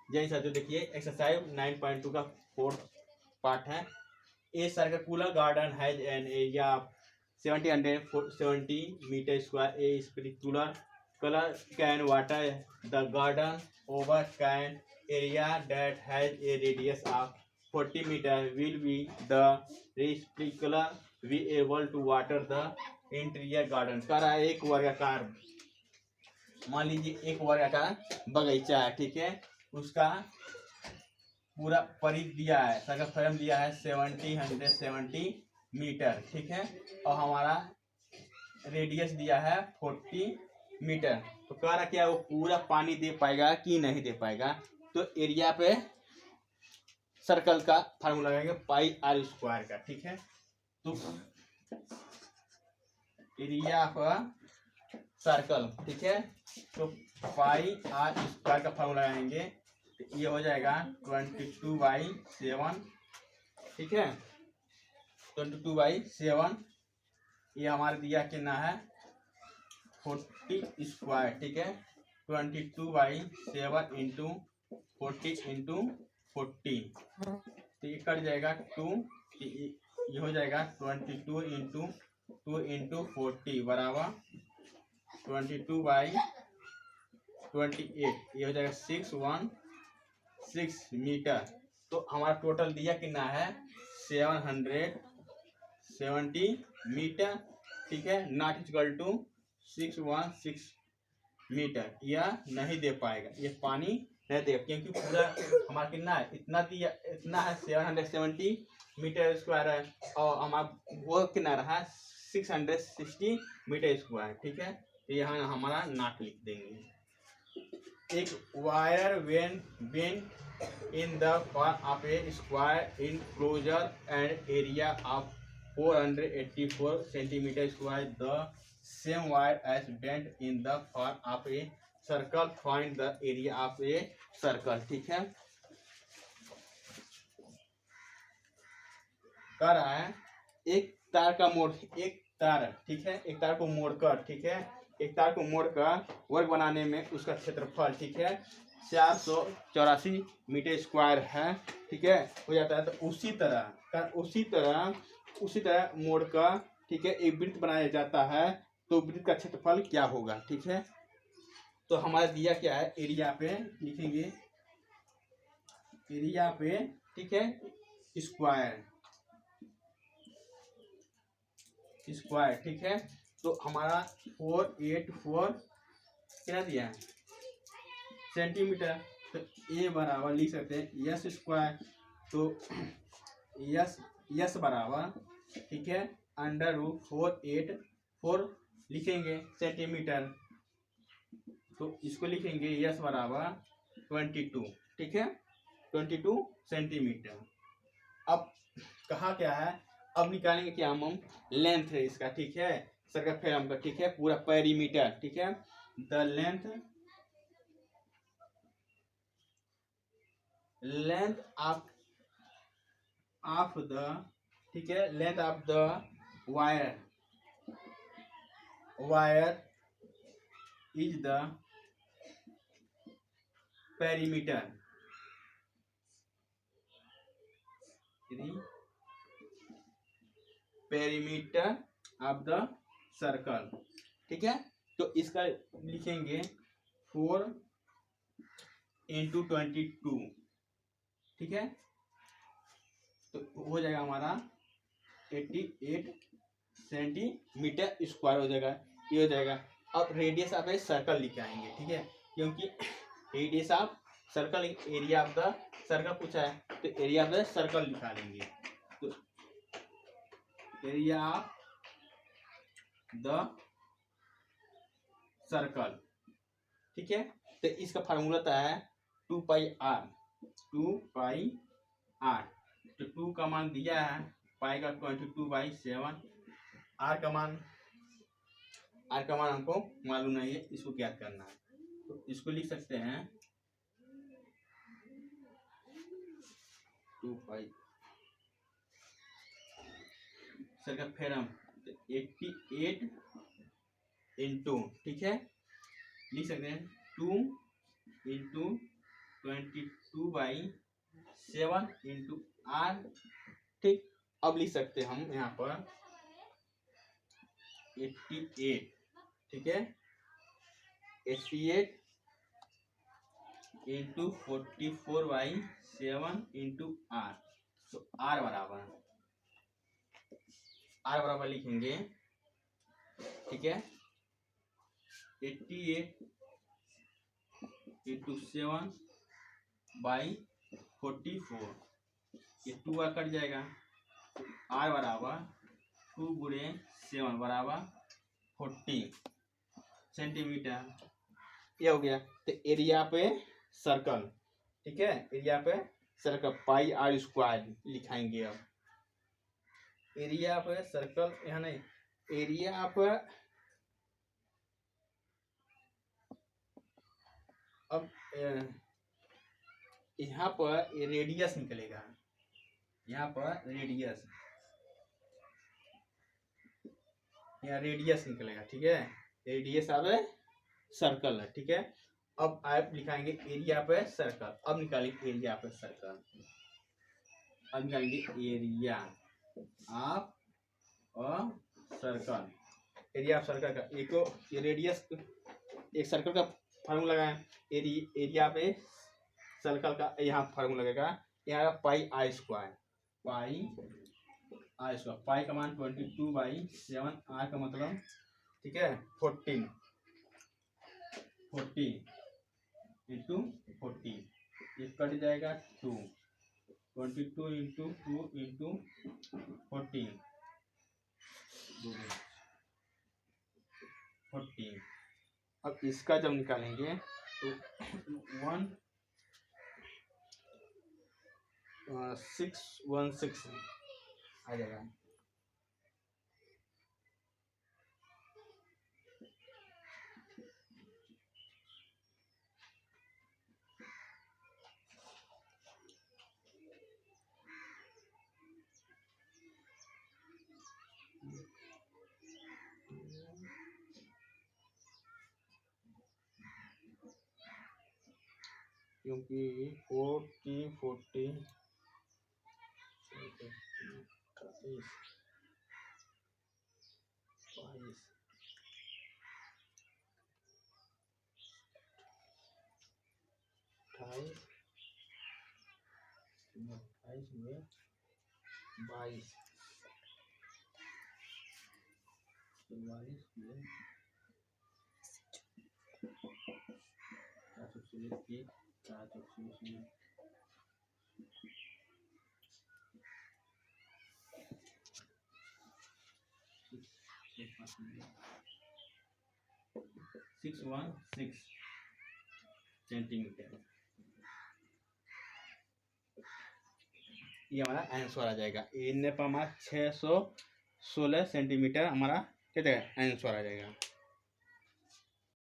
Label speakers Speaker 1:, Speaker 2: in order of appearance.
Speaker 1: जैसे साथियों देखिए एक्सरसाइज 9.2 का फोर्थ पार्ट है। A circular garden has an area 770 metre square. A sprinkler colour can water the garden over can area that has a radius of 40 metre will be the sprinkler be able to water the interior garden. कह रहा है एक वर्गाकार, मान लीजिए एक वर्गाकार बगीचा है, ठीक है, उसका पूरा परिधि दिया है, सर्कल फ्रेम दिया है 170 मीटर, ठीक है, और हमारा रेडियस दिया है 40 मीटर। तो कह रहा क्या वो पूरा पानी दे पाएगा कि नहीं दे पाएगा। तो एरिया पे सर्कल का फार्मूला लगाएंगे पाई आर स्क्वायर का, ठीक है। तो एरिया पर सर्कल, ठीक है, तो पाई आर स्क्वायर का फार्मूला लगाएंगे तो ये हो जाएगा 22/7, ठीक है, 22/7। ये हमारे दिया कितना है 40 स्क्वायर, ठीक है, 22/7 इंटू 40 इंटू 40, तो ये कट जाएगा 2, ये हो जाएगा 22 इंटू 2 इंटू 40 बराबर 22/28, ये हो जाएगा 616 मीटर। तो हमारा टोटल दिया कितना है 770 मीटर, ठीक है, नॉट इक्वल टू 616 मीटर। यह नहीं दे पाएगा, ये पानी नहीं देगा क्योंकि पूरा हमारा कितना है, इतना दिया, इतना है 770 मीटर स्क्वायर है, और हमारा वो कितना रहा 660 मीटर स्क्वायर, ठीक है। तो यहाँ हमारा नाट लिख देंगे। एक wire when in the form of a square enclosure and area of 484 centimeter square. The same wire as bent in the form of a circle. Find the area of a circle, ठीक है। कह रहा है एक तार का मोड़, एक तार, ठीक है, एक तार को मोड़कर, ठीक है, एक तार को मोड़कर वर्ग बनाने में उसका क्षेत्रफल, ठीक है, 484 मीटर स्क्वायर है, ठीक है, हो जाता है। तो उसी तरह मोड़कर, ठीक है, एक वृत्त बनाया जाता है, तो वृत्त का क्षेत्रफल क्या होगा, ठीक है। तो हमारा दिया क्या है, एरिया पे लिखेंगे, एरिया पे, ठीक है, स्क्वायर, ठीक है। तो हमारा 484 क्या दिया है सेंटीमीटर, तो ए बराबर लिख सकते हैं यस स्क्वायर, तो यस बराबर, ठीक है, √484 लिखेंगे सेंटीमीटर, तो इसको लिखेंगे यस बराबर 22, ठीक है, 22 सेंटीमीटर। अब कहा क्या है, अब निकालेंगे क्या हम लेंथ है इसका, ठीक है, सर्कल फ्रेम का, ठीक है, पूरा पेरीमीटर, ठीक है, द लेंथ ऑफ द, ठीक है, length of the wire is the perimeter, perimeter of the circle, ठीक है। तो इसका लिखेंगे 4 इंटू 22, ठीक है, तो हो जाएगा हमारा 88 सेंटीमीटर स्क्वायर हो जाएगा, ये हो जाएगा। अब रेडियस ऑफ ए सर्कल लिख आएंगे, ठीक है, क्योंकि radius of circle area of the circle पूछा है, तो एरिया ऑफ द सर्कल लिखा लेंगे। तो एरिया ऑफ द सर्कल, ठीक है, तो इसका फार्मूला था है 2πr, तो 2 का मान दिया है, पाई का 22/7, आर का मान हमको मालूम नहीं है, इसको ज्ञात करना है, तो इसको लिख सकते हैं 2π सर्कल फ्रेम 88 इंटू, ठीक है, लिख सकते हैं 2 इंटू 22/7 इंटू आर। ठीक, अब लिख सकते हैं हम यहाँ पर 88, ठीक है, 88 इंटू 44/7 इंटू आर। तो आर बराबर लिखेंगे, ठीक है, 88 इंटू 7/44, ये 2 बार कट जाएगा। आर बराबर 2 गुणे 7 बराबर 40 सेंटीमीटर। ये हो गया। तो एरिया पे सर्कल, ठीक है, एरिया पे सर्कल पाई आर स्क्वायर लिखाएंगे। अब एरिया पे सर्कल, यहाँ नहीं, एरिया पे अब यहाँ पर रेडियस निकलेगा, यहाँ पर रेडियस, यहाँ रेडियस निकलेगा, ठीक है, रेडियस अब सर्कल है, ठीक है। अब आप लिखाएंगे एरिया पे सर्कल। अब निकालेंगे एरिया पे सर्कल, अब निकालेंगे area of a circle. Area of circle का एक रेडियस, एक सर्कल का फार्मूला लगाएं, एरिया पे सर्कल का यहाँ फार्मूला लगेगा, यहाँ pi R square, pi R square, pi का मान 22/7, आर का मतलब, ठीक है, 14 इंटू 14, ये कट जाएगा 2, 22 इंटू 2 इंटू 14, 14। अब इसका जब निकालेंगे तो 1616 आ जाएगा। क्योंकि 40 40 22 616 सेंटीमीटर। ये हमारा आंसर आ जाएगा। इन पर हमारा 616 सेंटीमीटर हमारा क्या आंसर आ जाएगा।